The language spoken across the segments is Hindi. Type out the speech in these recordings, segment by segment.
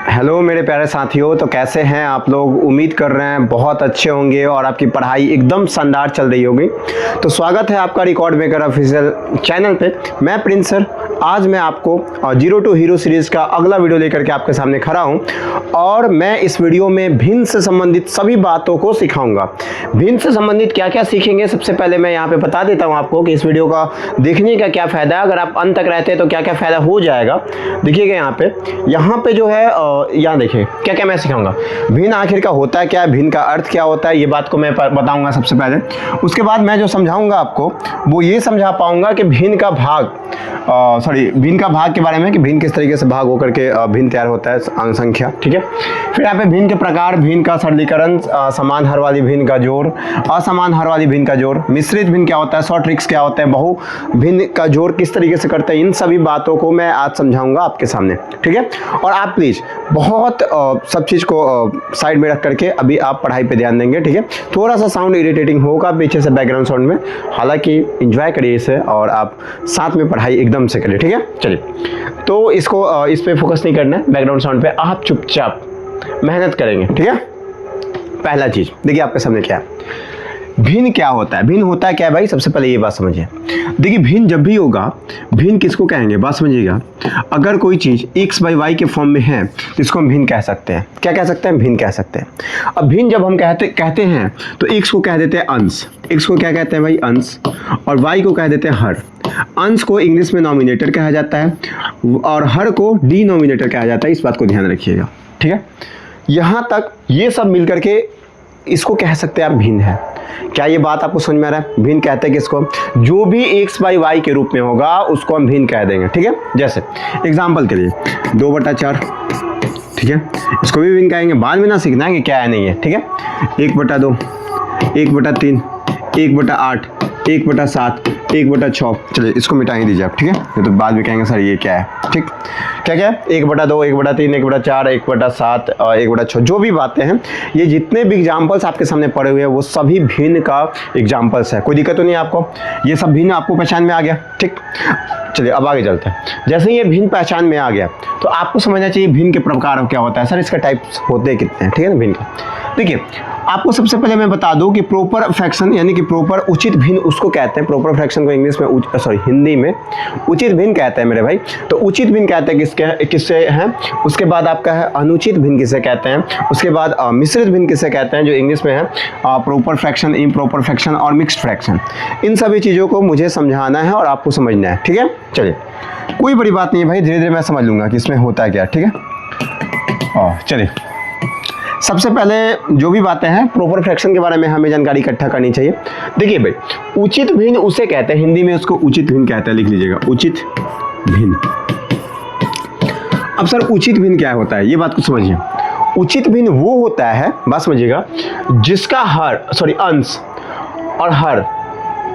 हेलो मेरे प्यारे साथियों, तो कैसे हैं आप लोग। उम्मीद कर रहे हैं बहुत अच्छे होंगे और आपकी पढ़ाई एकदम शानदार चल रही होगी। तो स्वागत है आपका रिकॉर्ड मेकर ऑफिशियल चैनल पे। मैं प्रिंस सर आज मैं आपको जीरो टू हीरो सीरीज़ का अगला वीडियो लेकर के आपके सामने खड़ा हूं और मैं इस वीडियो में भिन्न से संबंधित सभी बातों को सिखाऊंगा। भिन्न से संबंधित क्या क्या सीखेंगे, सबसे पहले मैं यहाँ पे बता देता हूँ आपको कि इस वीडियो का देखने का क्या फ़ायदा है। अगर आप अंत तक रहते हैं तो क्या क्या फ़ायदा हो जाएगा, देखिएगा यहाँ पे जो है यहाँ देखिए क्या क्या मैं सिखाऊंगा। भिन्न आखिर का होता है क्या, भिन्न का अर्थ क्या होता है, ये बात को मैं बताऊंगा सबसे पहले। उसके बाद मैं जो समझाऊंगा आपको वो ये समझा पाऊंगा कि भिन्न का भाग के बारे में, कि भिन्न किस तरीके से भाग होकर के भिन्न तैयार होता है, अंक संख्या। ठीक है। फिर यहाँ पे भिन्न के प्रकार, भिन्न का सरलीकरण, समान हर वाली भिन्न का जोड़, असमान हर वाली भिन्न का जोड़, मिश्रित भिन्न क्या होता है, शॉर्ट ट्रिक्स क्या होता है, बहु भिन्न का जोड़ किस तरीके से करते हैं, इन सभी बातों को मैं आज समझाऊंगा आपके सामने। ठीक है। और आप प्लीज़ बहुत सब चीज़ को साइड में रख करके अभी आप पढ़ाई पे ध्यान देंगे। ठीक है। थोड़ा सा साउंड इरिटेटिंग होगा पीछे से बैकग्राउंड साउंड में, हालांकि एंजॉय करिए इसे और आप साथ में पढ़ाई एकदम से करिए। ठीक है। चलिए, तो इसको इस पे फोकस नहीं करना है, बैकग्राउंड साउंड पे आप चुपचाप मेहनत करेंगे। ठीक है। पहला चीज़ देखिए आपके सामने क्या है। भिन्न क्या होता है, भिन्न होता है क्या है भाई, सबसे पहले ये बात समझिए। देखिए भिन्न जब भी होगा, भिन्न किसको कहेंगे, बात समझिएगा। अगर कोई चीज़ x बाई वाई के फॉर्म में है तो इसको हम भिन्न कह सकते हैं। क्या कह सकते हैं, भिन्न कह सकते हैं। अब भिन्न जब हम कहते हैं तो x को कह देते हैं अंश, x को क्या कहते हैं भाई, अंश, और y को कह देते हैं हर। अंश को इंग्लिश में नॉमिनेटर कहा जाता है और हर को डिनोमिनेटर कहा जाता है, इस बात को ध्यान रखिएगा। ठीक है। यहाँ तक ये सब मिल करके इसको कह सकते हैं आप भिन्न है। क्या ये बात आपको समझ में आ रहा है। भिन्न कहते हैं किसको, जो भी x बाई वाई के रूप में होगा उसको हम भिन्न कह देंगे। ठीक है। जैसे एग्जाम्पल के लिए 2/4, ठीक है, इसको भी भिन्न कहेंगे। बाद में ना सीखना है कि क्या है नहीं है। ठीक है। 1/2, 1/3, 1/8, 1/7, 1/6। चलिए इसको मिटाएंगे दीजिए आप। ठीक है। ये तो बाद में कहेंगे सर ये क्या है। ठीक, क्या क्या है, 1/2, 1/3, 1/4, 1/7 और 1/6, जो भी बातें हैं, ये जितने भी एग्जाम्पल्स आपके सामने पड़े हुए हैं वो सभी भिन्न का एग्जाम्पल्स है। कोई दिक्कत तो नहीं है आपको, ये सब भिन्न आपको पहचान में आ गया। ठीक, चलिए अब आगे चलते हैं। जैसे ये भिन्न पहचान में आ गया तो आपको समझना चाहिए भिन्न के प्रकार क्या होता है। सर इसका टाइप्स होते हैं कितने हैं, ठीक है ना भिन्न का। देखिए आपको सबसे पहले मैं बता दूं कि प्रॉपर फ्रैक्शन यानी कि प्रॉपर उचित भिन्न उसको कहते हैं। प्रॉपर फ्रैक्शन को इंग्लिश में हिंदी में उचित भिन्न कहते हैं मेरे भाई। तो उचित भिन्न कहते हैं किससे हैं। उसके बाद आपका है अनुचित भिन्न किसे कहते हैं। उसके बाद मिश्रित भिन्न किसे कहते हैं, जो इंग्लिश में है प्रॉपर फ्रैक्शन, इम्प्रॉपर फ्रैक्शन और मिक्स्ड फ्रैक्शन। इन सभी चीज़ों को मुझे समझाना है और आपको समझना है। ठीक है। चलिए कोई बड़ी बात नहीं है भाई, धीरे धीरे मैं समझ लूँगा कि इसमें होता है क्या। ठीक है। चलिए सबसे पहले जो भी बातें हैं प्रॉपर फ्रैक्शन के बारे में हमें जानकारी इकट्ठा करनी चाहिए। देखिए भाई उचित भिन्न उसे कहते हैं, हिंदी में उसको उचित भिन्न कहते हैं, लिख लीजिएगा उचित भिन्न। अब सर उचित भिन्न क्या होता है, ये बात को समझिए। उचित भिन्न वो होता है, बात समझिएगा, जिसका अंश और हर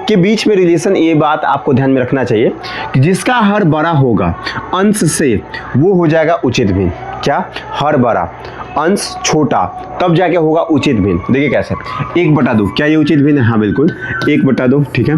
के बीच में रिलेशन, ये बात आपको ध्यान में रखना चाहिए कि जिसका हर बड़ा होगा अंश से वो हो जाएगा उचित भिन्न। क्या, हर बड़ा अंश छोटा तब जाके होगा उचित भिन्न। देखिए कैसे, 1/2 क्या ये उचित भिन्न है, हाँ बिल्कुल 1/2। ठीक है।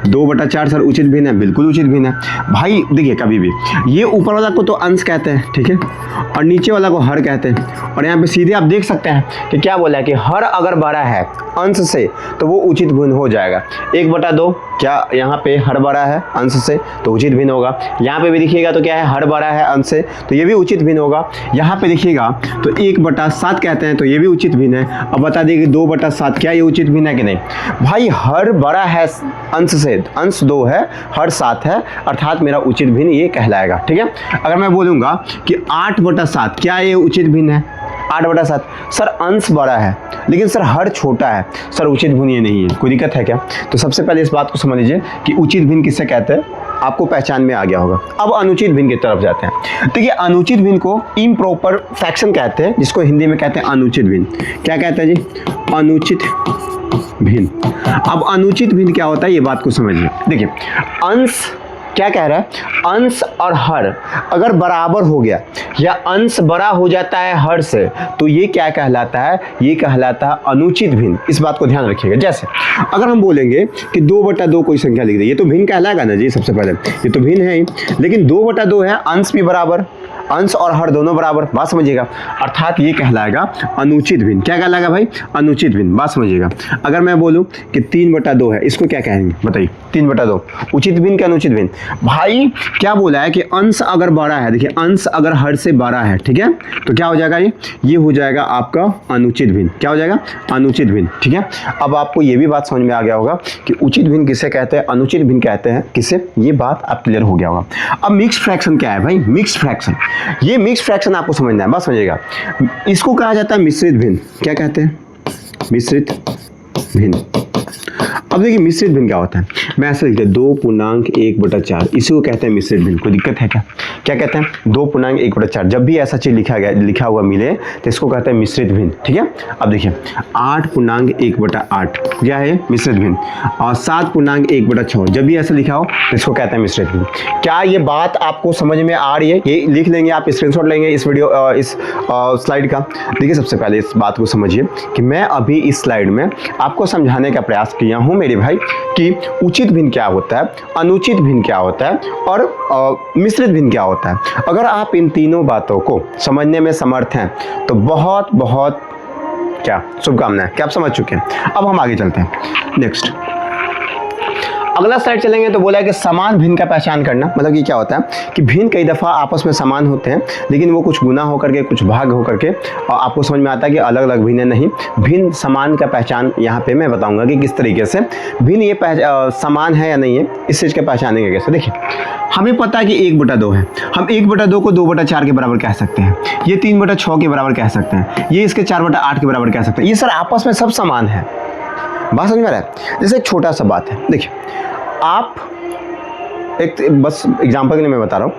2/4 सर उचित भिन्न है, बिल्कुल उचित भिन्न है भाई। देखिए कभी भी ये ऊपर वाला को तो अंश कहते हैं, ठीक है, और नीचे वाला को हर कहते हैं। और यहाँ पे सीधे आप देख सकते हैं कि क्या बोला है कि हर अगर बड़ा है अंश से तो वो उचित भिन्न हो जाएगा। 1/2 क्या यहाँ पे हर बड़ा है अंश से तो उचित भिन्न होगा। यहाँ पे भी देखिएगा तो क्या है, हर बड़ा है अंश से तो ये भी उचित भिन्न होगा। यहाँ पे देखिएगा तो 1/7 कहते हैं तो ये भी उचित भिन्न है। अब बता दिए कि 2/7 क्या ये उचित भिन्न है कि नहीं भाई। हर बड़ा है अंश से, अंश 2 है, हर 7 है, अर्थात मेरा उचित भिन्न ये कहलाएगा। ठीक है। अगर मैं बोलूँगा कि 8/7 क्या ये उचित भिन्न है, 8/7 सर अंश बड़ा है लेकिन सर हर छोटा है, सर उचित भिन्न ये नहीं है, कोई दिक्कत है क्या। तो सबसे पहले इस बात को समझ लीजिए कि उचित भिन्न किससे कहते हैं, आपको पहचान में आ गया होगा। अब अनुचित भिन्न की तरफ जाते हैं। देखिए अनुचित भिन्न को इम्प्रॉपर फ्रैक्शन कहते हैं, जिसको हिंदी में कहते हैं अनुचित भिन्न। क्या कहते हैं जी, अनुचित भिन्न। अब अनुचित भिन्न क्या होता है ये बात को समझिए। देखिए अंश क्या कह रहा है, अंश और हर अगर बराबर हो गया या अंश बड़ा हो जाता है हर से तो ये क्या कहलाता है, ये कहलाता है अनुचित भिन्न। इस बात को ध्यान रखिएगा। जैसे अगर हम बोलेंगे कि 2/2 कोई संख्या लिख दे, ये तो भिन्न कहलाएगा ना जी। सबसे पहले ये तो भिन्न है ही, लेकिन 2/2 है, अंश भी बराबर अंश और हर दोनों बराबर, बात समझिएगा, अर्थात ये कहलाएगा अनुचित भिन्न। क्या कहलाएगा भाई? अनुचित भिन्न, बात समझिएगा। अगर मैं बोलूँ कि 3/2 है, इसको क्या कहेंगे बताइए? 3/2 उचित भिन्न क्या अनुचित भिन्न? भाई क्या बोला है कि अंश अगर बड़ा है, देखिए अंश अगर हर से बड़ा है, ठीक है, तो क्या हो जाएगा? ये हो जाएगा आपका अनुचित भिन्न। क्या हो जाएगा? अनुचित भिन्न, ठीक है। अब आपको ये भी बात समझ में आ गया होगा कि उचित भिन्न किसे कहते हैं, अनुचित भिन्न कहते हैं किसे, ये बात आप क्लियर हो गया होगा। अब मिक्स्ड फ्रैक्शन क्या है भाई? मिक्स्ड फ्रैक्शन, ये मिक्स्ड फ्रैक्शन आपको समझना है, बस समझिएगा। इसको कहा जाता है मिश्रित भिन्न। क्या कहते हैं? मिश्रित भिन्न। अब देखिए मिश्रित भिन्न क्या होता है, मैं ऐसे लिखते हैं 2.1/4, इसी को कहते हैं मिश्रित भिन्न। कोई दिक्कत है क्या? क्या कहते हैं? 2.1/4। जब भी ऐसा चीज लिखा हुआ मिले तो इसको कहते हैं मिश्रित भिन्न, ठीक है। अब देखिए 8.1/8 क्या है? मिश्रित भिन्न। और 7.1/6 जब भी ऐसा लिखा हो तो इसको कहते हैं मिश्रित भिन्न। क्या ये बात आपको समझ में आ रही है? ये लिख लेंगे आप, स्क्रीनशॉट लेंगे इस वीडियो इस स्लाइड का। देखिए सबसे पहले इस बात को समझिए कि मैं अभी इस स्लाइड में आपको समझाने का प्रयास किया हूं मेरे भाई कि उचित भिन्न क्या होता है, अनुचित भिन्न क्या होता है और मिश्रित भिन्न क्या होता है। अगर आप इन तीनों बातों को समझने में समर्थ हैं तो बहुत बहुत क्या शुभकामनाएं, क्या आप समझ चुके हैं। अब हम आगे चलते हैं। नेक्स्ट अगला स्लाइड चलेंगे तो बोला है कि समान भिन्न का पहचान करना। मतलब कि क्या होता है कि भिन्न कई दफ़ा आपस में समान होते हैं, लेकिन वो कुछ गुना होकर के, कुछ भाग होकर के और आपको समझ में आता है कि अलग अलग भिन्न नहीं, भिन्न समान का पहचान यहाँ पे मैं बताऊंगा कि किस तरीके से भिन्न ये समान है या नहीं है, इस चीज़ के पहचानेंगे कैसे। देखिए हमें पता है कि 1/2 है, हम 1/2 को 2/4 के बराबर कह सकते हैं, ये 3/6 के बराबर कह सकते हैं, ये इसके 4/8 के बराबर कह सकते हैं। ये सर आपस में सब समान है, बात समझ में आ रहा है। जैसे एक छोटा सा बात है, देखिए आप एक बस एग्जांपल के लिए मैं बता रहा हूँ,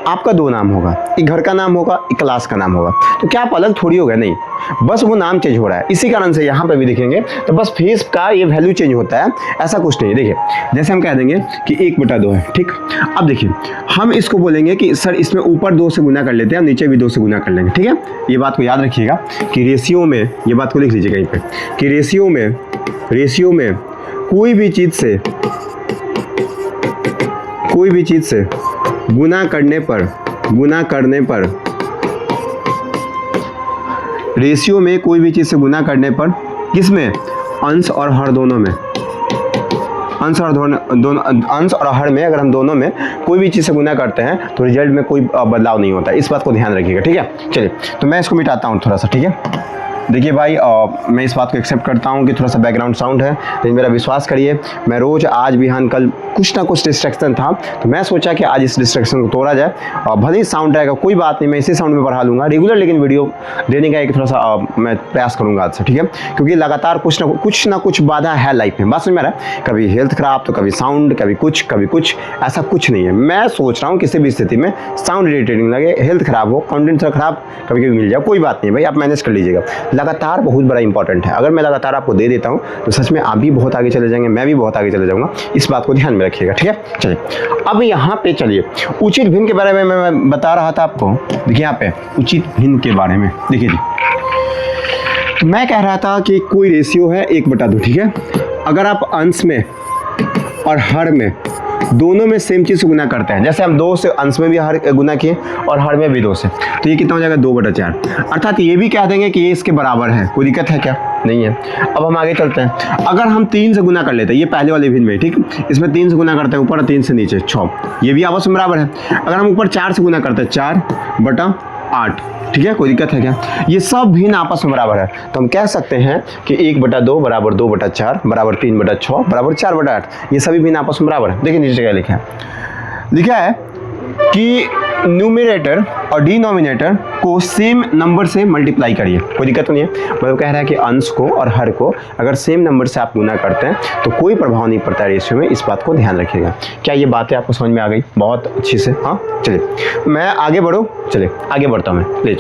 आपका 2 नाम होगा, एक घर का नाम होगा, एक क्लास का नाम होगा, तो क्या आप अलग थोड़ी हो गए? नहीं, बस वो नाम चेंज हो रहा है। इसी कारण से यहाँ पे भी देखेंगे तो बस फेस का ये वैल्यू चेंज होता है, ऐसा कुछ नहीं। देखिए जैसे हम कह देंगे कि 1/2 है, ठीक। अब देखिए हम इसको बोलेंगे कि सर इसमें ऊपर 2 से गुना कर लेते हैं, नीचे भी 2 से गुना कर लेंगे, ठीक है। ये बात को याद रखिएगा कि रेशियो में, ये बात को लिख लीजिए कहीं पे कि रेशियो में कोई भी चीज़ से गुना करने पर रेशियो में कोई भी चीज़ से गुना करने पर किसमें? अंश और हर दोनों में, अंश और हर में अगर हम दोनों में कोई भी चीज़ से गुना करते हैं तो रिजल्ट में कोई बदलाव नहीं होता। इस बात को ध्यान रखिएगा, ठीक है। चलिए तो मैं इसको मिटाता हूँ थोड़ा सा, ठीक है। देखिए भाई मैं इस बात को एक्सेप्ट करता हूँ कि थोड़ा सा बैकग्राउंड साउंड है, लेकिन मेरा विश्वास करिए मैं रोज़ आज बिहान कल कुछ ना कुछ डिस्ट्रैक्शन था, तो मैं सोचा कि आज इस डिस्ट्रैक्शन को तोड़ा जाए। और भले ही साउंड रहेगा कोई बात नहीं, मैं इसी साउंड में पढ़ा लूँगा रेगुलर, लेकिन वीडियो देने का एक थोड़ा सा मैं प्रयास करूँगा आज से, ठीक है। क्योंकि लगातार कुछ ना कुछ बाधा है लाइफ में, बात समझ में आ रहा है। कभी हेल्थ खराब तो कभी साउंड, कभी कुछ, ऐसा कुछ नहीं है। मैं सोच रहा हूँ किसी भी स्थिति में साउंड इरिटेटिंग लगे, हेल्थ खराब हो, कंटेंट खराब कभी कभी मिल जाए, कोई बात नहीं भाई, आप मैनेज कर लीजिएगा। लगातार बहुत बड़ा इंपॉर्टेंट है, अगर मैं लगातार आपको दे देता हूँ तो सच में आप भी बहुत आगे चले जाएंगे, मैं भी बहुत आगे चले जाऊँगा। इस बात को ध्यान में रखिएगा, ठीक है। चलिए अब यहाँ पे चलिए उचित भिन्न के बारे में मैं बता रहा था आपको। देखिए यहाँ पे उचित भिन्न के बारे में देखिए जी, तो मैं कह रहा था कि कोई रेशियो है 1/2, ठीक है। अगर आप अंश में और हर में दोनों में सेम चीज़ से गुना करते हैं, जैसे हम 2 से अंश में भी हर गुना किए और हर में भी 2 से, तो ये कितना हो जाएगा? 2/4। अर्थात ये भी कह देंगे कि ये इसके बराबर है। कोई दिक्कत है क्या? नहीं है। अब हम आगे चलते हैं। अगर हम 3 से गुना कर लेते हैं, ये पहले वाले भिन्न में, ठीक, इसमें 3 से गुना करते हैं ऊपर, 3 से नीचे 6, ये भी आपस में बराबर है। अगर हम ऊपर 4 से गुना करते हैं 4/8, ठीक है। कोई दिक्कत है क्या? ये सब भिन्न आपस में बराबर है, तो हम कह सकते हैं कि 1/2 बराबर 2/4 बराबर 3/6 बराबर 4/8, ये सभी भिन्न आपस में बराबर है। देखिए नीचे क्या लिखा है कि न्यूमरेटर और डिनोमिनेटर को सेम नंबर से मल्टीप्लाई करिए। कोई दिक्कत नहीं है। मतलब कह रहा है कि अंश को और हर को अगर सेम नंबर से आप गुना करते हैं तो कोई प्रभाव नहीं पड़ता है रेशियो में, इस बात को ध्यान रखिएगा। क्या ये बातें आपको समझ में आ गई? बहुत अच्छी से, हाँ। चलिए मैं आगे बढ़ूँ, चलिए आगे बढ़ता हूँ मैं, प्लीज।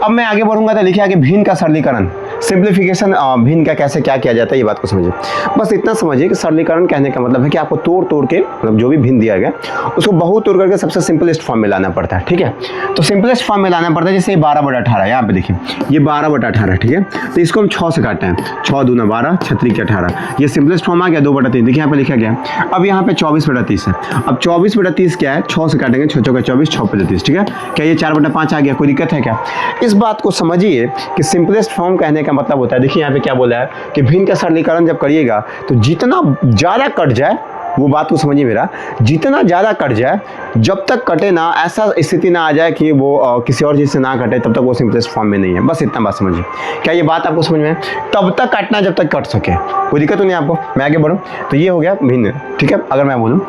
अब मैं आगे बढ़ूंगा तो लिखा है कि भिन्न का सरलीकरण। सिंप्लीफिकेशन भिन्न का कैसे क्या किया जाता है ये बात को समझिए। बस इतना समझिए कि सरलीकरण कहने का मतलब है कि आपको तोड़ तोड़ के मतलब जो भी भिन्न दिया गया उसको बहुत तोड़ करके सबसे सिंपलेस्ट फॉर्म में लाना पड़ता है, ठीक है। तो सिंपलेस्ट फॉर्म में लाना पड़ता है, जैसे 12/18 यहाँ पे देखिए ये 12/18, ठीक है। तो इसको हम 6 से काटते हैं, 6 दूना 12, 6 के 18, ये सिंपलेस्ट फॉर्म आ गया 2/3। देखिए यहाँ पे लिखा गया। अब यहाँ पे 24/30 है। अब 24/30 क्या है, 6 से काटेंगे, 6 चौका 24, 6/30, ठीक है। क्या ये 4/5 आ गया, कोई दिक्कत है क्या? इस बात को समझिए कि सिंपलेस्ट फॉर्म कहने का मतलब होता है, देखिए यहाँ पे क्या बोला है कि भिन्न का सरलीकरण जब करिएगा तो जितना ज़्यादा कट जाए, वो बात को समझिए मेरा, जितना ज़्यादा कट जाए, जब तक कटे ना, ऐसा स्थिति ना आ जाए कि वो किसी और चीज़ से ना कटे, तब तक वो सिंपलेस्ट फॉर्म में नहीं है। बस इतना बात समझिए। क्या ये बात आपको समझ में है? तब तक काटना जब तक कट सके, कोई दिक्कत तो नहीं आपको। मैं आगे बढ़ूँ तो ये हो गया भिन्न, ठीक है। अगर मैं बोलूँ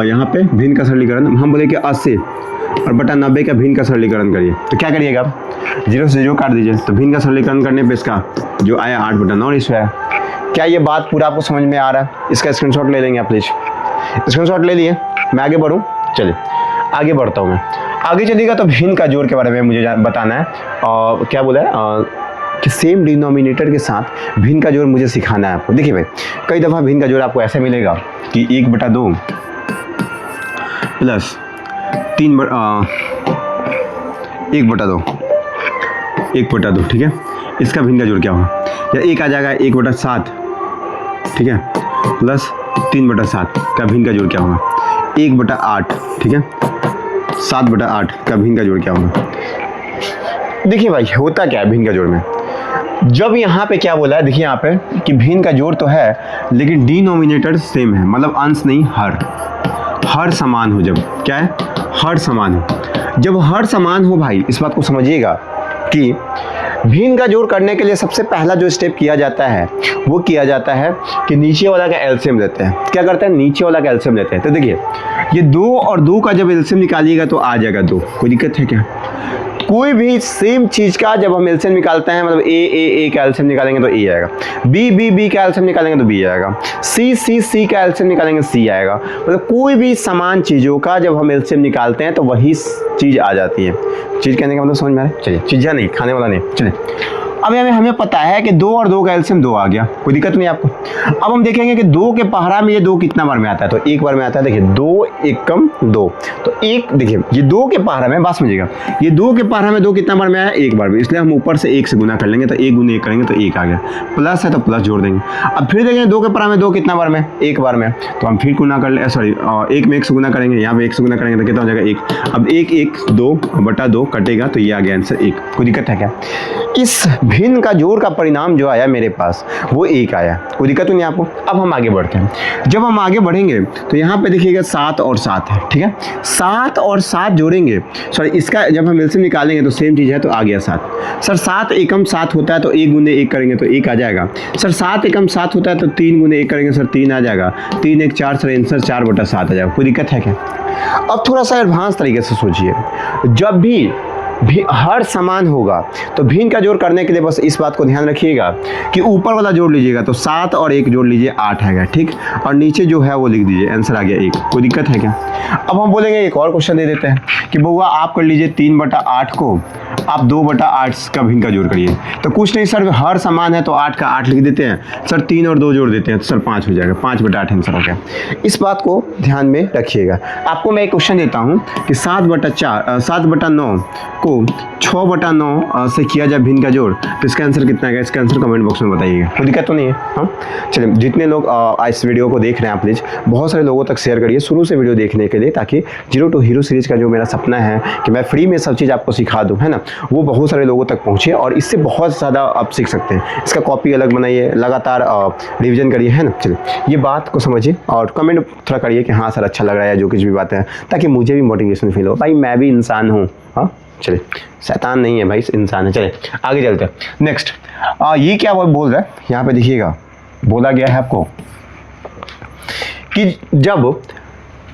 यहाँ पे भिन्न का सरलीकरण, हम बोले कि 80 और बटा 90 का भिन्न का सरलीकरण करिए, तो क्या करिएगा आप? 0 से 0 काट दीजिए। तो भिन्न का सरलीकरण करने पर इसका जो आया 8/9 इसमें आया। क्या ये बात पूरा आपको समझ में आ रहा है? इसका स्क्रीनशॉट ले लेंगे आप प्लीज। स्क्रीनशॉट ले लिए। मैं आगे बढ़ूँ, चलिए आगे बढ़ता हूँ। मैं आगे चलिएगा तो भिन्न का जोड़ के बारे में मुझे बताना है। और क्या बोला है कि सेम डिनोमिनेटर के साथ भिन्न का जोड़ मुझे सिखाना है आपको। देखिए भाई, कई दफ़ा भिन्न का जोड़ आपको ऐसे मिलेगा कि 1/2 प्लस 1/2, ठीक है। इसका भिन्न का जोड़ क्या होगा? या 1 आ जाएगा 1/7, ठीक है, प्लस 3/7 का भिन्न का जोड़ क्या होगा? 1/8, ठीक है। 7/8 का भिन्न का जोड़ क्या होगा? देखिए भाई, होता क्या है भिन्न का जोड़ में, जब यहाँ पे क्या बोला है, देखिए यहाँ पे कि भिन्न का जोड़ तो है लेकिन डिनोमिनेटर सेम है, मतलब अंश नहीं हर समान हो। जब क्या है, हर समान हो। जब हर समान हो भाई, इस बात को समझिएगा कि भिन्न का जोड़ करने के लिए सबसे पहला जो स्टेप किया जाता है वो किया जाता है कि नीचे वाला का एलसीएम लेते हैं। क्या करते हैं? नीचे वाला का एलसीएम लेते हैं। तो देखिए ये 2 और 2 का जब एलसीएम निकालिएगा तो आ जाएगा 2, कोई दिक्कत है क्या? कोई भी सेम चीज़ का जब हम एलसीएम निकालते हैं, मतलब ए का एलसीएम निकालेंगे तो ए आएगा, बी का एलसीएम निकालेंगे तो बी आएगा, सी का एलसीएम निकालेंगे सी आएगा। मतलब कोई भी समान चीज़ों का जब हम एलसीएम निकालते हैं तो वही चीज़ आ जाती है। चीज़ कहने का मतलब समझ में आ रहा है? चलिए, चीज़ा नहीं, खाने वाला नहीं। चलिए अब हमें पता है कि 2 और 2 का एलसीएम 2 आ गया, कोई दिक्कत नहीं आपको। अब हम देखेंगे कि 2 के पहरा में ये 2 कितना बार में आता है, तो एक बार में आता है। देखिए 2 एकम 2, तो एक, देखिए ये 2 के पहरा में, बात समझिएगा, ये 2 के पहरा में 2 कितना बार में आया? एक बार में, इसलिए हम ऊपर से 1 से गुना कर लेंगे, तो 1 गुना 1 करेंगे तो 1 आ गया, प्लस है तो प्लस जोड़ देंगे। अब फिर देखेंगे 2 के पहरा में 2 कितना बार में? एक बार में, तो हम फिर गुना कर ले, सॉरी 1 में 1 से गुना करेंगे, यहाँ पे 1 से गुना करेंगे तो कितना हो जाएगा? 1। अब 2/2 कटेगा तो ये आ गया आंसर 1। कोई दिक्कत है क्या? इस भिन्न का जोड़ का परिणाम जो आया मेरे पास वो 1 आया, कोई दिक्कत नहीं आपको। अब हम आगे बढ़ते हैं। जब हम आगे बढ़ेंगे तो यहाँ पे देखिएगा 7 और 7 है, ठीक है। 7 और 7 जोड़ेंगे, सॉरी इसका जब हम एलसीएम निकालेंगे तो सेम चीज़ है, तो आ गया 7। सर 7 एकम 7 होता है तो 1 गुने 1 करेंगे तो 1 आ जाएगा। सर 7 एकम 7 होता है तो 3 गुने 1 करेंगे, सर 3 आ जाएगा। 3 1 4, सर आंसर 4/7 आ जाएगा। कोई दिक्कत है क्या? अब थोड़ा सा एडवांस तरीके से सोचिए, जब भी हर समान होगा तो भिन्न का जोड़ करने के लिए बस इस बात को ध्यान रखिएगा कि ऊपर वाला जोड़ लीजिएगा तो 7 और 1 जोड़ लीजिए 8 आएगा, ठीक। और नीचे जो है वो लिख दीजिए, आंसर आ गया 1। कोई दिक्कत है क्या? अब हम बोलेंगे एक और क्वेश्चन दे देते हैं कि बउआ आप कर लीजिए 3/8 को आप 2/8 का भिन्न का जोड़ करिए। तो कुछ नहीं सर, हर समान है तो 8 का 8 लिख देते हैं, सर 3 और 2 जोड़ देते हैं तो सर 5 हो जाएगा, 5/8 आंसर हो गया। इस बात को ध्यान में रखिएगा। आपको मैं एक क्वेश्चन देता हूँ कि 7/9 को 6/9 से किया जाए भिन्न का जोड़, तो इसका आंसर कितना आएगा? इसका आंसर कमेंट बॉक्स में बताइएगा। कोई दिक्कत तो नहीं है? हाँ चलिए, जितने लोग इस वीडियो को देख रहे हैं आप प्लीज़ बहुत सारे लोगों तक शेयर करिए शुरू से वीडियो देखने के लिए, ताकि जीरो टू हीरो सीरीज़ का जो मेरा सपना है कि मैं फ्री में सब चीज़ आपको सिखा दूँ, है ना, वो बहुत सारे लोगों तक पहुँचे और इससे बहुत ज़्यादा आप सीख सकते हैं। इसका कॉपी अलग बनाइए, लगातार रिविजन करिए, है ना। चलिए ये बात को समझिए और कमेंट थोड़ा करिए कि हाँ सर अच्छा लग रहा है जो कुछ भी बातें हैं, ताकि मुझे भी मोटिवेशन फील हो। भाई मैं भी इंसान हूँ, हाँ चलिए, शैतान नहीं है भाई, इंसान है। चलिए आगे चलते हैं। नेक्स्ट ये क्या बोल रहा है यहाँ पे देखिएगा, बोला गया है आपको कि जब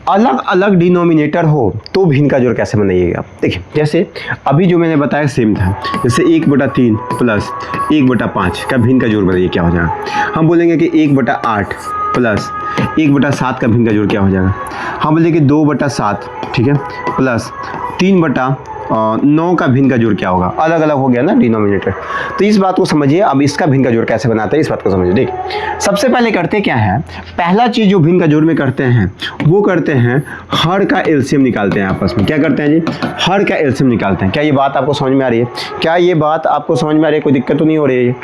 अलग अलग डिनोमिनेटर हो तो भिन्न का जोड़ कैसे बनाइएगा। देखिए जैसे अभी जो मैंने बताया सेम था, जैसे 1/3 प्लस 1/5 का भिन्न का जोड़ बनाइए, क्या हो जाएगा? हम बोलेंगे कि 1/8 प्लस 1/7 का भिन्न का जोड़ क्या हो जाएगा? हम बोलेंगे 2/7, ठीक है, प्लस 3/8 9 का भिन्न का जोड़ क्या होगा, अलग अलग हो गया ना डिनोमिनेटर। तो इस बात को समझिए। अब इसका भिन्न का जोड़ कैसे बनाते हैं इस बात को समझिए। देखिए सबसे पहले करते क्या है, पहला चीज जो भिन्न का जोड़ में करते हैं वो करते हैं हर का एलसीएम निकालते हैं आपस में। क्या करते हैं जी, हर का एलसीएम निकालते हैं। क्या ये बात आपको समझ में आ रही है, क्या ये बात आपको समझ में आ रही है, कोई दिक्कत तो नहीं हो रही है।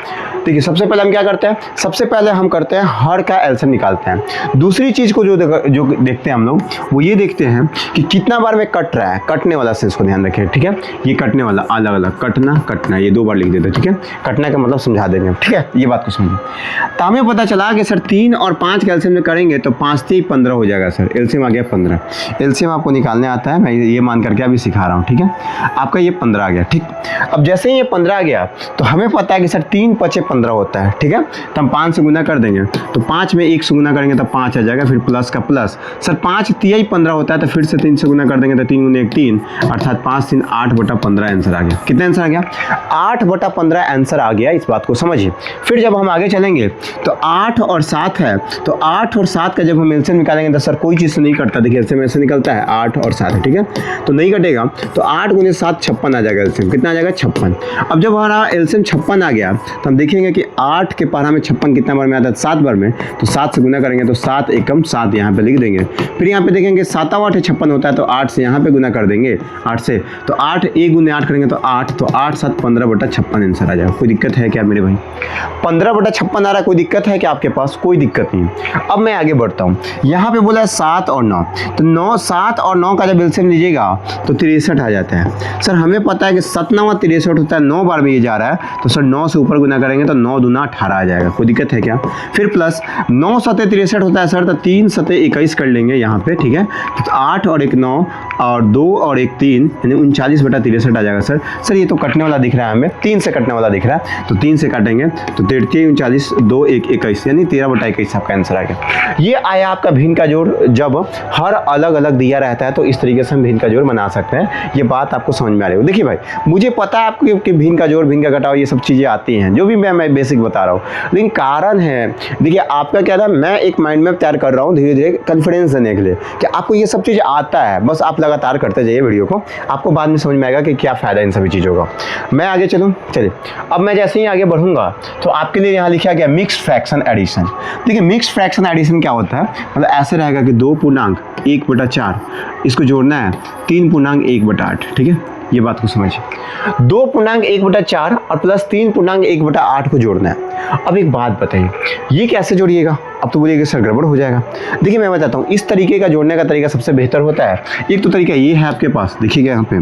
देखिए सबसे पहले हम क्या करते हैं, सबसे पहले हम करते हैं हर का एलसीएम निकालते हैं। दूसरी चीज को जो देखते हैं हम लोग वो ये देखते हैं कि कितना बार में कट रहा है, कटने वाला सेंस को ध्यान रखें, ठीक है। ये कटने वाला अलग अलग, कटना कटना, ये 2 बार लिख देते हैं, ठीक है। कटना का मतलब समझा देंगे हम, ठीक है। ये बात को समझिए। तो हमें पता चला कि सर 3 और 5 का एलसीएम में करेंगे तो 5 3 15 हो जाएगा सर। एलसीएम आ गया 15। एलसीएम आपको निकालने आता है, मैं ये मान करके अभी सिखा रहा हूँ, ठीक है। आपका ये 15 आ गया, ठीक। अब जैसे ही ये 15 आ गया तो हमें पता है कि सर 3 5 15 होता है, ठीक है। तो हम 5 से गुना कर देंगे, तो 5 में 1 से गुना करेंगे तो 5 आ जाएगा, फिर प्लस का प्लस। सर 5 3 15 होता है तो फिर से 3 से गुना कर देंगे तो 3 × 1 3, अर्थात 5 3 8/15 आंसर आ गया। कितना आंसर आ गया, 8/15 आंसर आ गया। इस बात को समझिए। फिर जब हम आगे चलेंगे तो 8 और 7 है, तो 8 और 7 का जब हम एलसीएम निकालेंगे तो सर कोई चीज़ से नहीं कटता। देखिए एलसीएम ऐसे निकलता है, 8 और 7 है, ठीक है। तो नहीं कटेगा, तो 8 × 7 56 आ जाएगा एलसीएम। कितना आ जाएगा, 56। अब जब हमारा एलसीएम 56 आ गया तो हम देखेंगे कि 8 के पारा में 56 कितना बार में आता है, 7 बार में। तो 7 से गुना करेंगे तो 7 एकम 7 यहाँ पे लिख देंगे। फिर यहाँ पे देखेंगे 7 8 56 होता है, तो 8 से यहाँ पे गुना कर देंगे 8 से, तो 8 1 × 8 करेंगे तो 8, तो 8 7 15/56 आंसर आ जाएगा। कोई दिक्कत है क्या मेरे भाई, 15/56 आ रहा है, कोई दिक्कत है क्या आपके पास, कोई दिक्कत नहीं है। अब मैं आगे बढ़ता हूँ। यहाँ पे बोला है 7 और 9, तो 9 7 और 9 का जब एलसीएम लीजिएगा तो 63 आ जाता है। सर हमें पता है कि 7 9 63 होता है, 9 बार में ये जा रहा है, तो सर 9 से ऊपर गुना करेंगे तो 9 दूना 18 आ जाएगा। कोई दिक्कत है क्या, फिर प्लस 9 7 63 होता है सर, तो 3 7 21 कर लेंगे यहाँ पे, ठीक है। तो 8 और 1 9 और 2 और 1 3, यानी 39/63 आ जाएगा सर। सर ये तो कटने वाला दिख रहा है हमें, 3 से कटने वाला दिख रहा है, तो 3 से काटेंगे तो 33 39 2 1 21, यानी 13/21 आपका आंसर आ गया। ये आया आपका भिन्न का जोड़। जब हर अलग अलग दिया रहता है तो इस तरीके से हम भिन्न का जोड़ बना सकते हैं। ये बात आपको समझ में आ रही है। देखिए भाई मुझे पता है आपको कि भिन्न का जोड़, भिन्न का घटाव, ये सब चीज़ें आती हैं, जो भी मैं बेसिक बता रहा हूँ, लेकिन कारण है, देखिए आपका क्या था, मैं एक माइंड मैप तैयार कर रहा हूँ धीरे धीरे कॉन्फिडेंस देने के लिए कि आपको ये सब चीज़ आता है। बस आप लगातार करते जाइए वीडियो को, आपको बाद में समझ में आएगा कि क्या फ़ायदा इन सभी चीज़ों का। मैं आगे चलूँ, चलिए। अब मैं जैसे ही आगे बढ़ूँगा तो आपके लिए यहाँ लिखा गया मिक्स्ड फ्रैक्शन एडिशन। देखिए मिक्स्ड फ्रैक्शन एडिशन क्या होता है, मतलब ऐसे रहेगा कि 2.1/4 इसको जोड़ना है 3.1/8, ठीक है। ये बात को समझिए, 2.1/4 और प्लस 3.1/8 को जोड़ना है। अब एक बात बताइए, ये कैसे जोड़िएगा, अब तो बोलिएगा सर गड़बड़ हो जाएगा। देखिए मैं बताता हूँ, इस तरीके का जोड़ने का तरीका सबसे बेहतर होता है। एक तो तरीका ये है आपके पास, देखिएगा यहाँ पे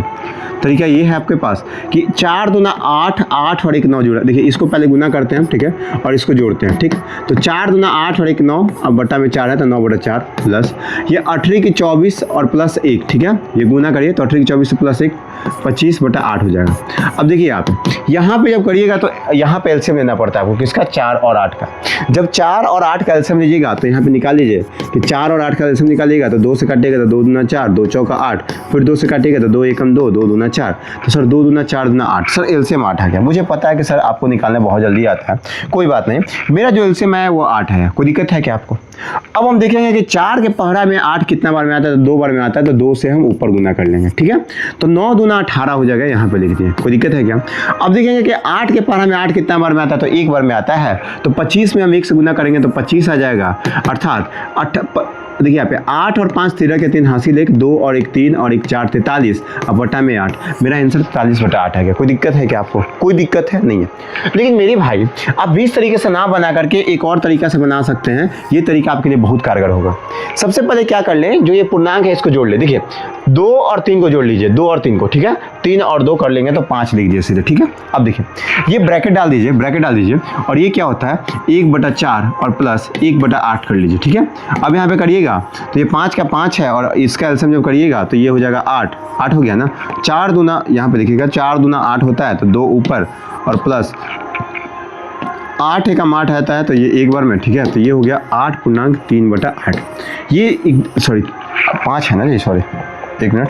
तरीका ये है आपके पास कि 4 दूना 8, 8 और 1 9 जोड़ा। देखिए इसको पहले गुना करते हैं, ठीक है, और इसको जोड़ते हैं, ठीक। तो 4 दूना 8 और 1 9, अब बटा में 4 है तो 9/4 प्लस ये 18 की 24 और प्लस 1, ठीक है। ये गुना करिए तो 18 की 24 प्लस 1 25/8 हो जाएगा। अब देखिए आप यहाँ पे जब करिएगा तो यहाँ पे एलसीएम लेना पड़ता है आपको, किसका, 4 और 8 का। जब 4 और 8 का एलसीएम लीजिएगा तो यहाँ पे निकाल लीजिए कि 4 और 8 का एलसीएम निकालिएगा तो 2 से काटिएगा तो 2 दूना 4, 2 चौका 8, फिर 2 से काटिएगा तो 2 एकम 2, 2 दूना 4, तो सर 2 दूना 4 दूना 8। सर एलसीएम 8 आ गया। मुझे पता है कि सर आपको निकालना बहुत जल्दी आता है, कोई बात नहीं, मेरा जो एलसीएम है वो 8 है। कोई दिक्कत है क्या आपको। अब हम देखेंगे कि 4 के पहरा में 8 कितना बार में आता है, तो 2 बार में आता है, तो 2 से हम ऊपर गुना कर लेंगे, ठीक है। तो 9 दूना 18 हो जाएगा, यहाँ पे लिख दिए। कोई दिक्कत है क्या। अब देखेंगे कि 8 के पहरा में 8 कितना बार में आता है, तो 1 बार में आता है, तो 25 में हम 1 से गुना करेंगे तो 25 आ जाएगा, अर्थात देखिए यहाँ पे 8 और 5 13 के 3 हासिल 1, 2 और 1 3 और 1 4 43, अब बटा में 8, मेरा आंसर 43/8 है। कोई दिक्कत है क्या आपको, कोई दिक्कत है नहीं है। लेकिन मेरे भाई आप 20 तरीके से ना बना करके एक और तरीका से बना सकते हैं, ये तरीका आपके लिए बहुत कारगर होगा। सबसे पहले क्या कर लें, जो ये पूर्णांक है इसको जोड़ ले। देखिए 2 और 3 को जोड़ लीजिए, 2 और 3 को, ठीक है। 3 और 2 कर लेंगे तो 5 लिख दीजिए सीधे, ठीक है। अब देखिए ये ब्रैकेट डाल दीजिए, ब्रैकेट डाल दीजिए, और ये क्या होता है 1/4 और प्लस 1/8 कर लीजिए, ठीक है। अब यहाँ पे करिएगा तो ये 5 का 5 है और इसका एलसीएम जब करिएगा तो ये हो जाएगा 8, 8 हो गया ना। 4 दूना, यहाँ पे देखिएगा 4 दूना 8 होता है, तो 2 ऊपर और प्लस 8 एकम 8 आता है, तो ये 1 बार में, ठीक है। तो ये हो गया 8.3/8। ये सॉरी 5 है ना जी, सॉरी 1 मिनट,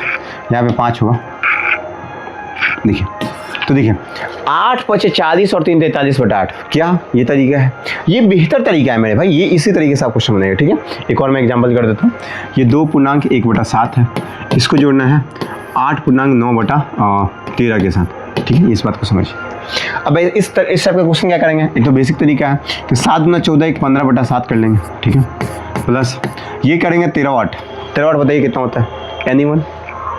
यहाँ पे 5 हुआ। देखिए तो देखिए 8 5 40 और 3 43/8, क्या ये तरीका है, ये बेहतर तरीका है मेरे भाई। ये इसी तरीके से आपको समझना है, ठीक है। एक और मैं एग्जांपल कर देता हूँ। ये 2.1/7 है, इसको जोड़ना है 8.9/13 के साथ, ठीक है, इस बात को समझिए। अब इस टाइप का क्वेश्चन क्या करेंगे, एक तो बेसिक तरीका है कि 7 × 14 एक 15/7 कर लेंगे, ठीक है, प्लस ये करेंगे 13 वाट। 13 वाट बताइए कितना होता है, एनीवन?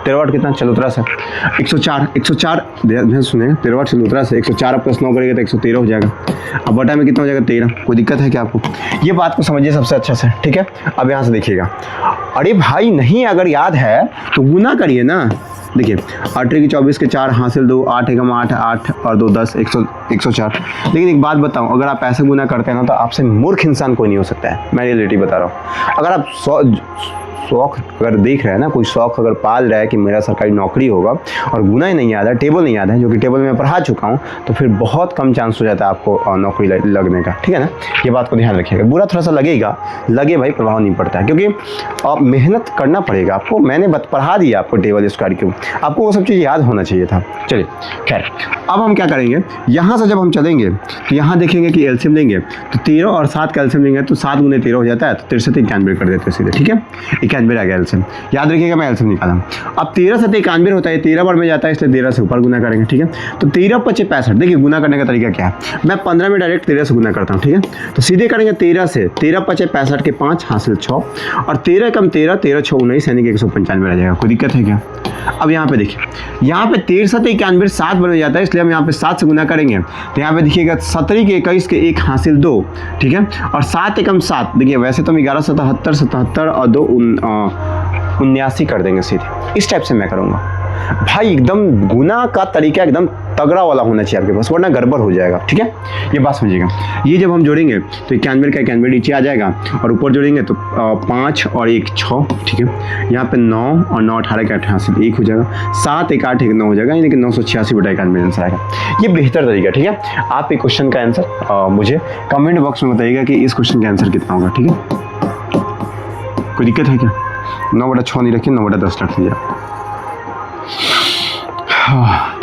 13 वाट कितना, चलोतरा से 104 ध्यान सुनिए, 13 वाट चलोतरा से 104 + 9 करेंगे तो 113 हो जाएगा। अब बटा में कितना हो जाएगा, 13। कोई दिक्कत है क्या आपको? ये बात को समझिए सबसे अच्छा से, ठीक है। अब यहाँ से देखिएगा, अरे भाई नहीं अगर याद है तो गुना करिए ना। देखिए 8 की 24 के 4 हासिल 2, 8 एकम 8, 8 और 2 10, 104। लेकिन एक बात बताऊं, अगर आप ऐसे गुना करते हैं ना तो आपसे मूर्ख इंसान कोई नहीं हो सकता है, मैं रियलिटी बता रहा हूँ। अगर आप शौक अगर देख रहे हैं ना, कोई शौक अगर पाल रहा है कि मेरा सरकारी नौकरी होगा और गुना ही नहीं याद है, टेबल नहीं याद है, जो कि टेबल में पढ़ा चुका हूँ, तो फिर बहुत कम चांस हो जाता है आपको नौकरी लगने का, ठीक है ना। ये बात को ध्यान रखिएगा। बुरा थोड़ा सा लगेगा, लगे भाई, प्रभाव नहीं पड़ता है, क्योंकि मेहनत करना पड़ेगा आपको। मैंने पढ़ा दिया आपको टेबल स्क्वायर क्यूब, आपको वो सब चीज़ याद होना चाहिए था। चलिए खैर, अब हम क्या करेंगे, यहाँ से जब हम चलेंगे तो यहाँ देखेंगे कि एलसीएम लेंगे तो 13 और 7 का एलसीएम लेंगे तो 7 × 13 हो जाता है, तो 63 91 कर देते हैं सीधे, ठीक है। 91 आ गया एलसीएम, याद रखिएगा मैं एलसीएम निकाला। अब 13 से 91 होता है, 13 बार में जाता है, इसलिए 13 से ऊपर गुना करेंगे, ठीक है। तो 13 × 5 = 65। देखिए गुना करने का तरीका क्या है, मैं 15 में डायरेक्ट 13 से गुना करता हूँ, ठीक है। तो सीधे करेंगे 13 से, 13 × 5 = 65 के 5 हासिल 6 और 13 × 13 13 6 19 यानी कि 195 आ जाएगा। कोई दिक्कत है क्या? अब यहाँ पे देखिए, यहाँ पे 13 से 91 7 बन जाता है, इसलिए हम यहाँ पे 7 से गुना करेंगे तो यहाँ पे देखिएगा 17 के 21 के 1 हासिल 2, ठीक है, और 7 एकम 7। देखिए वैसे तो हम 11 77 77 और 2 79 कर देंगे सीधे, इस टाइप से मैं करूँगा भाई। एकदम गुना का तरीका एकदम तगड़ा वाला होना चाहिए आपके पास, वरना गड़बड़ हो जाएगा, ठीक है। ये बात समझिएगा। ये जब हम जोड़ेंगे तो 91 का 91 नीचे आ जाएगा और ऊपर जोड़ेंगे तो 5 और 1 6, ठीक है। यहाँ पे 9 और 9 18 के 88 1 हो जाएगा, 7 1 8 1 9 हो जाएगा, यानी कि 986/91 आंसर आएगा। ये बेहतर तरीका, ठीक है। आप एक क्वेश्चन का आंसर मुझे कमेंट बॉक्स में बताइएगा कि इस क्वेश्चन का आंसर कितना होगा, ठीक है। कोई दिक्कत है क्या? 9/6 नहीं रखिए, 9/10 रख लीजिए,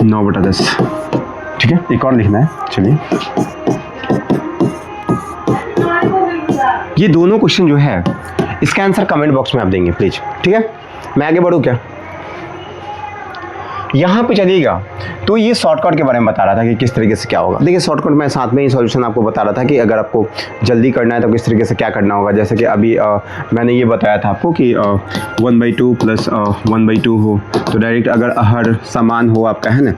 9/10, ठीक है। एक और लिखना है, चलिए। ये दोनों क्वेश्चन जो है इसका आंसर कमेंट बॉक्स में आप देंगे प्लीज, ठीक है। मैं आगे बढ़ूँ क्या? यहाँ पे चलिएगा तो ये शॉर्टकट के बारे में बता रहा था कि किस तरीके से क्या होगा। देखिए शॉर्टकट में साथ में ही सॉल्यूशन आपको बता रहा था कि अगर आपको जल्दी करना है तो किस तरीके से क्या करना होगा। जैसे कि अभी मैंने ये बताया था आपको कि 1/2 + 1/2 हो तो डायरेक्ट अगर हर समान हो आपका, है ना,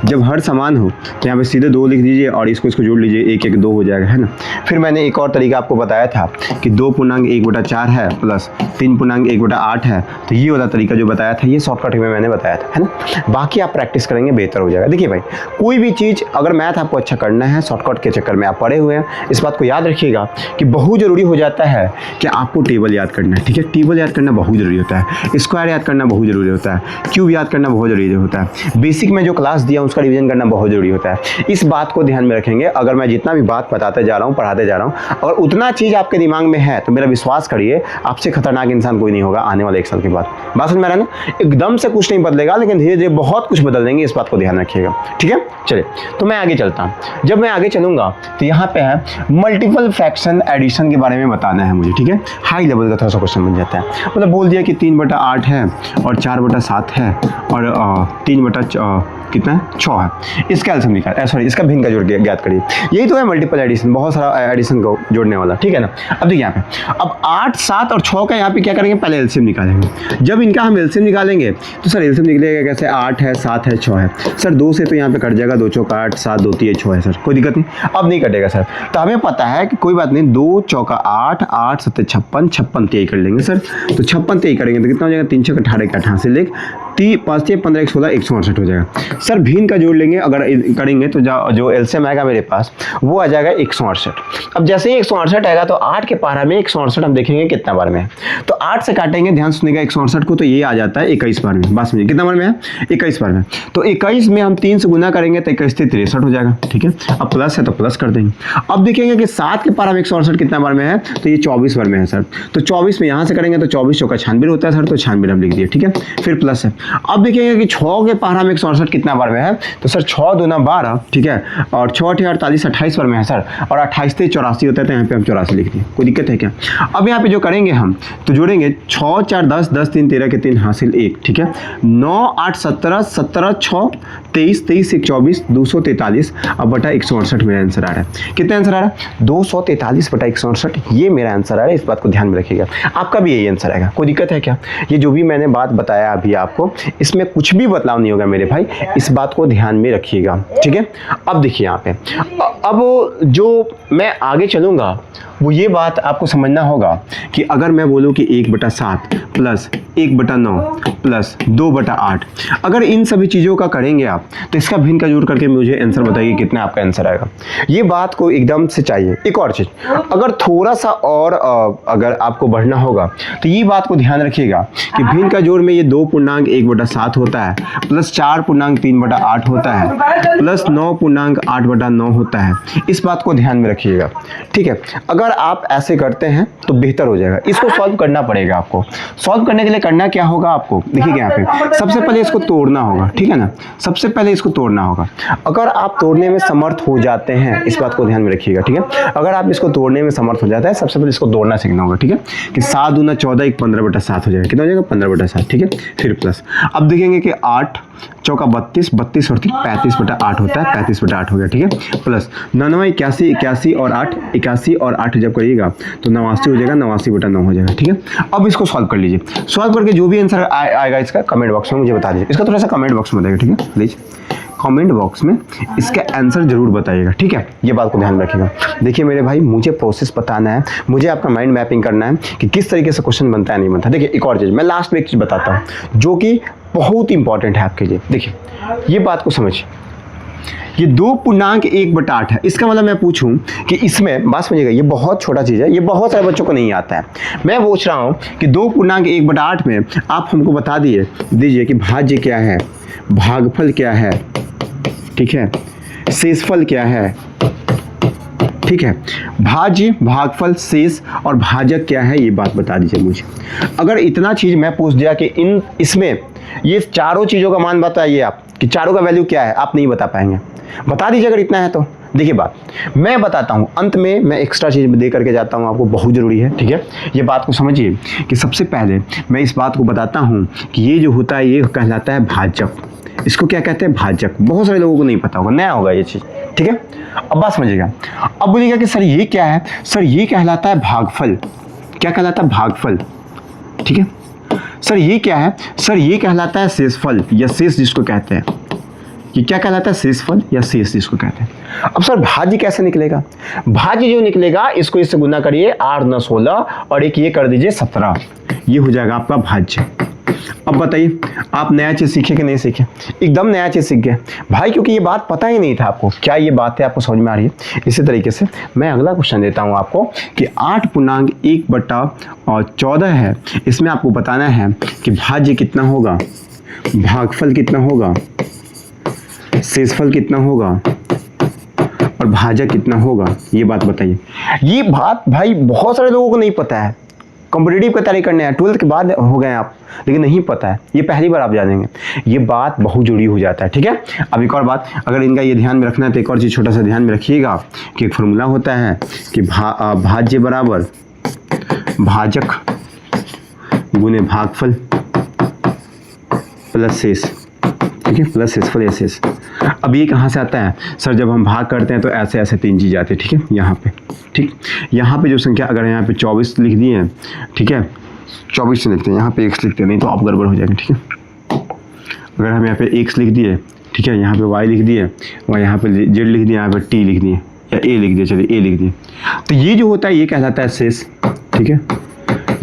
जब हर समान हो तो यहाँ पे सीधे 2 लिख दीजिए और इसको जोड़ लीजिए, 1 1 2 हो जाएगा, है ना। फिर मैंने एक और तरीका आपको बताया था कि 2.1/4 है प्लस 3.1/8 है, तो ये वाला तरीका जो बताया था ये शॉर्टकट में मैंने बताया था, है ना। बाकी आप प्रैक्टिस करेंगे बेहतर हो जाएगा। देखिए भाई, कोई भी चीज़ अगर मैथ आपको अच्छा करना है, शॉर्टकट के चक्कर में आप पढ़े हुए हैं, इस बात को याद रखिएगा कि बहुत ज़रूरी हो जाता है कि आपको टेबल याद करना है, ठीक है। टेबल याद करना बहुत ज़रूरी होता है, स्क्वायर याद करना बहुत ज़रूरी होता है, क्यूब याद करना बहुत ज़रूरी होता है, बेसिक में जो क्लास दिया उसका रिवीजन करना बहुत ज़रूरी होता है। इस बात को ध्यान में रखेंगे। अगर मैं जितना भी बात बताते जा रहा हूँ, पढ़ाते जा रहा हूँ, अगर उतना चीज़ आपके दिमाग में है तो मेरा विश्वास करिए आपसे खतरनाक इंसान कोई नहीं होगा आने वाले 1 साल के बाद। बात समझ में आ रहा है ना। एकदम से कुछ नहीं बदलेगा, लेकिन धीरे धीरे बहुत कुछ बदल देंगे, इस बात को ध्यान रखिएगा, ठीक है। चलिए तो मैं आगे चलता हूँ। जब मैं आगे चलूंगा तो यहाँ पे है मल्टीपल फ्रैक्शन एडिशन के बारे में बताना है मुझे, ठीक है। हाई लेवल का थोड़ा सा क्वेश्चन बन जाता है। मतलब बोल दिया कि 3/8 है और 4/7 है और 6 है। इसका एलसीएम निकाल, सॉरी इसका भिन्न का जोड़ ज्ञात करिए। यही तो है मल्टीपल एडिशन, बहुत सारा एडिशन को जोड़ने वाला, ठीक है ना। अब देखिए यहाँ पे, अब 8 7 और 6 का यहाँ पे क्या करेंगे, पहले एलसीएम निकालेंगे। जब इनका हम एलसीएम निकालेंगे तो सर एलसीएम निकलेगा कैसे, 8 है 7 है 6 है सर, 2 से तो यहाँ पे कट जाएगा, 2 चौका 8 7 2 3 6 है सर, कोई दिक्कत नहीं। अब नहीं कटेगा सर, तो हमें पता है कि कोई बात नहीं, 2 चौका 8 8 7 56 56 23 कर लेंगे सर। तो 56 23 करेंगे तो कितना हो जाएगा, 3 6 18 के 88 5 6 15 16 168 हो जाएगा सर। भिन्न का जोड़ लेंगे अगर करेंगे तो जो एलसीएम आएगा मेरे पास वो आ जाएगा 168। अब जैसे ही 168 आएगा तो 8 के पारा में 168 हम देखेंगे कितना बार में है, तो 8 से काटेंगे, ध्यान सुनिएगा 168 को, तो ये आ जाता है 21 बार में। बात समझिए, कितना बार में है, 21 बार में। तो 21 में हम 3 से गुना करेंगे तो 21 से 63 हो जाएगा, ठीक है। अब प्लस है तो प्लस कर देंगे। अब देखेंगे कि 7 के पारा में 168 कितना बार में है, तो ये 24 बार में है सर। तो 24 में यहाँ से करेंगे तो 24 चौका 96 होता है सर, तो 96 हम लिख दिए, ठीक है। फिर प्लस है, अब देखिएगा कि 6 के पहाड़ा में 168 कितना बार में है, तो सर 6 दूना 12, ठीक है, और 6 8 48 28 बार में है सर, और 28 से 84 होता है, तो यहाँ पे हम 84 लिख दिए, कोई दिक्कत है क्या? अब यहाँ पे जो करेंगे हम तो जोड़ेंगे 6 4 10 10 3 13 के 3 हासिल 1, ठीक है, 9 8 17 17 6 23 23 1 24 243 अब बटा 168 मेरा आंसर आ रहा है। कितना आंसर आ रहा है? 243 बटा 168, ये मेरा आंसर आ रहा है। इस बात को ध्यान में रखिएगा, आपका भी यही आंसर आएगा, कोई दिक्कत है क्या? ये जो भी मैंने बात बताया अभी आपको, इसमें कुछ भी बदलाव नहीं होगा मेरे भाई, इस बात को ध्यान में रखिएगा, ठीक है। अब देखिए यहाँ पे, अब जो मैं आगे चलूँगा वो ये बात आपको समझना होगा कि अगर मैं बोलूँ कि 1/7 प्लस 1/9 प्लस 2/8, अगर इन सभी चीज़ों का करेंगे आप, तो इसका भिन्न का जोड़ करके मुझे आंसर बताइए कितना आपका आंसर आएगा। ये बात को एकदम से चाहिए। एक और चीज़, अगर थोड़ा सा और अगर आपको बढ़ना होगा तो ये बात को ध्यान रखिएगा कि भिन्न का जोड़ में ये 2.1/7 होता है, प्लस 4.3/8 होता है, प्लस 9.8/9 होता है। इस बात को ध्यान में रखिएगा, ठीक है। अगर आप ऐसे करते हैं तो बेहतर हो जाएगा। इसको सॉल्व करना पड़ेगा आपको। सॉल्व करने के लिए करना क्या होगा आपको, देखिए यहाँ पे सबसे पहले इसको तोड़ना होगा, ठीक है ना, सबसे पहले इसको तोड़ना होगा। अगर आप तोड़ने में समर्थ हो जाते हैं, इस बात को ध्यान में रखिएगा, ठीक है। अगर आप इसको तोड़ने में समर्थ हो जाता है, सबसे पहले इसको तोड़ना सीखना होगा, ठीक है, कि 7 दूना 14 1 15/7 हो जाएगा। कितना हो जाएगा? 15/7, ठीक है। फिर प्लस, अब देखेंगे कि 8 चौका 32 32 और 35/8 होता है, 35/8 हो गया, ठीक है। प्लस 99 81 81 और 8 81 और 8 जब करिएगा तो 89 हो जाएगा, 89/9 हो जाएगा, ठीक है। अब इसको सॉल्व कर लीजिए। सॉल्व करके जो भी आंसर आएगा इसका कमेंट बॉक्स में मुझे बता दीजिए। इसका थोड़ा सा कमेंट बॉक्स में बताइएगा, ठीक है, प्लीज कमेंट बॉक्स में इसका आंसर जरूर बताइएगा, ठीक है। ये बात को ध्यान रखिएगा। देखिए मेरे भाई, मुझे प्रोसेस बताना है, मुझे आपका माइंड मैपिंग करना है कि किस तरीके से क्वेश्चन बनता है नहीं बनता। देखिए एक और चीज़, मैं लास्ट में एक चीज़ बताता हूँ जो कि बहुत इंपॉर्टेंट है आपके लिए। देखिए ये बात को समझिए, ये 2.1/8 है। इसका मतलब मैं पूछूं कि इसमें, बात समझिएगा, ये बहुत छोटा चीज़ है, ये बहुत सारे बच्चों को नहीं आता है। मैं पूछ रहा हूँ कि 2.1/8 में आप हमको बता दीजिए कि भाज्य क्या है, भागफल क्या है, ठीक है, शेषफल क्या है, ठीक है, भाज्य भागफल शेष और भाजक क्या है, ये बात बता दीजिए मुझे। अगर इतना चीज़ मैं पूछ दिया कि इसमें ये चारों चीज़ों का मान बताइए आप कि चारों का वैल्यू क्या है, आप नहीं बता पाएंगे। बता दीजिए अगर इतना है तो। देखिए बात मैं बताता हूँ, अंत में मैं एक्स्ट्रा चीज़ दे करके जाता हूँ, आपको बहुत ज़रूरी है, ठीक है। ये बात को समझिए कि सबसे पहले मैं इस बात को बताता हूँ कि ये जो होता है ये कहलाता है भाजक। इसको क्या कहते हैं? भाजक। बहुत सारे लोगों को नहीं पता होगा, नया होगा ये चीज़, ठीक है। अब बात समझिएगा। अब बोलिएगा कि सर ये क्या है? सर ये कहलाता है भागफल। क्या कहलाता है? भागफल, ठीक है। सर ये क्या है? सर ये कहलाता है शेषफल या शेष जिसको कहते हैं। ये क्या कहलाता है? शेषफल या शेष जिसको कहते हैं। अब सर भाज्य कैसे निकलेगा? भाज्य जो निकलेगा इसको इससे गुना करिए, 8 9 16 और एक ये कर दीजिए 17, ये हो जाएगा आपका भाज्य। अब बताइए आप नया चीज़ सीखे कि नहीं सीखे? एकदम नया चीज़ सीख गए भाई, क्योंकि ये बात पता ही नहीं था आपको। क्या ये बात है आपको समझ में आ रही है? इसी तरीके से मैं अगला क्वेश्चन देता हूँ आपको कि 8.1/14 है। इसमें आपको बताना है कि भाज्य कितना होगा, भागफल कितना होगा, शेषफल कितना होगा और भाजक कितना होगा, ये बात बताइए। ये बात भाई बहुत सारे लोगों को नहीं पता है। कॉम्पिटिटिव की तैयारी करने हैं, 12th के बाद हो गए आप, लेकिन नहीं पता है, ये पहली बार आप जानेंगे। ये बात बहुत जरूरी हो जाता है, ठीक है। अब एक और बात, अगर इनका ये ध्यान में रखना है तो एक और चीज़ छोटा सा ध्यान में रखिएगा कि एक फॉर्मूला होता है कि भाज्य बराबर भाजक गुने भागफल प्लस शेष, ठीक है, प्लस शेषफल या शेष। अब ये कहाँ से आता है? सर जब हम भाग करते हैं तो ऐसे ऐसे 3 चीज़ आती है, ठीक है, यहाँ पे, ठीक। यहाँ पे जो संख्या, अगर यहाँ पे 24 लिख दिए हैं, ठीक है, 24 से लिखते हैं, यहाँ पे x लिखते हैं, नहीं तो आप गड़बड़ हो जाएंगे, ठीक है। अगर हम यहाँ पे x लिख दिए, ठीक है, यहाँ पे y लिख दिए और यहाँ पे z लिख दिया, यहाँ पे t लिख दिए या a लिख दिया, चलिए a लिख दिए, तो ये जो होता है ये कहलाता है शेष, ठीक है।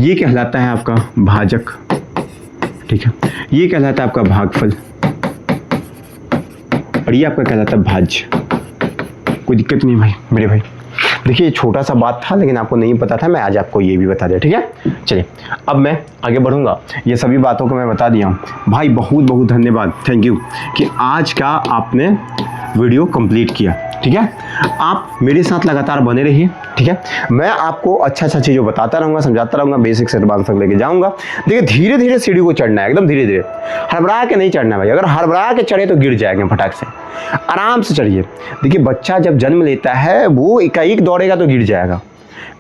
ये कहलाता है आपका भाजक, ठीक है। ये कहलाता है आपका भागफल और ये आपका कहलाता है भाज्य। कोई दिक्कत नहीं भाई मेरे भाई। देखिए ये छोटा सा बात था लेकिन आपको नहीं पता था, मैं आज आपको ये भी बता दिया, ठीक है। चलिए अब मैं आगे बढ़ूंगा, ये सभी बातों को मैं बता दिया हूँ भाई। बहुत बहुत धन्यवाद, थैंक यू कि आज का आपने वीडियो कंप्लीट किया। ठीक है, आप मेरे साथ लगातार बने रहिए। ठीक है, मैं आपको अच्छा चीज़ों बताता रहूँगा, समझाता रहूँगा, बेसिक से एडवांस तक लेके जाऊँगा। देखिए धीरे धीरे सीढ़ी को चढ़ना है, एकदम धीरे धीरे, हड़बड़ा के नहीं चढ़ना भाई। अगर हड़बड़ा के चढ़े तो गिर जाएंगे फटाक से, आराम से चढ़िए। देखिए बच्चा जब जन्म लेता है वो एकाएक दौड़ेगा तो गिर जाएगा।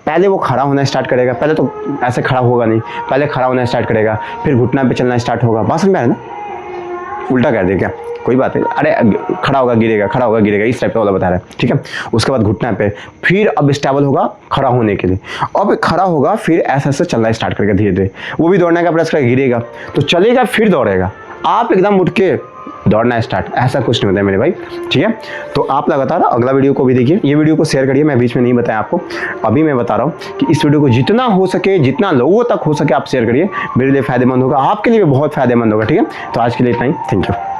पहले वो खड़ा होना स्टार्ट करेगा, पहले तो ऐसे खड़ा होगा नहीं, पहले खड़ा होना स्टार्ट करेगा, फिर घुटना पे चलना स्टार्ट होगा। बात समझ में आ रहा है ना? उल्टा कर दे क्या, कोई बात नहीं, अरे खड़ा होगा गिरेगा, खड़ा होगा गिरेगा, इस टाइप का वाला बता रहा है। ठीक है, उसके बाद घुटना पे, फिर अब स्टेबल होगा खड़ा होने के लिए, अब खड़ा होगा, फिर ऐसे ऐसे चलना स्टार्ट करेगा धीरे धीरे। वो भी दौड़ने का प्रयास करेगा, गिरेगा तो चलेगा, फिर दौड़ेगा। आप एकदम उठ के दौड़ना स्टार्ट, ऐसा कुछ नहीं होता है मेरे भाई। ठीक है, तो आप लगातार अगला वीडियो को भी देखिए, ये वीडियो को शेयर करिए। मैं बीच में नहीं बताया आपको, अभी मैं बता रहा हूँ कि इस वीडियो को जितना हो सके, जितना लोगों तक हो सके आप शेयर करिए, मेरे लिए फायदेमंद होगा, आपके लिए भी बहुत फायदेमंद होगा। ठीक है, तो आज के लिए इतना ही, थैंक यू।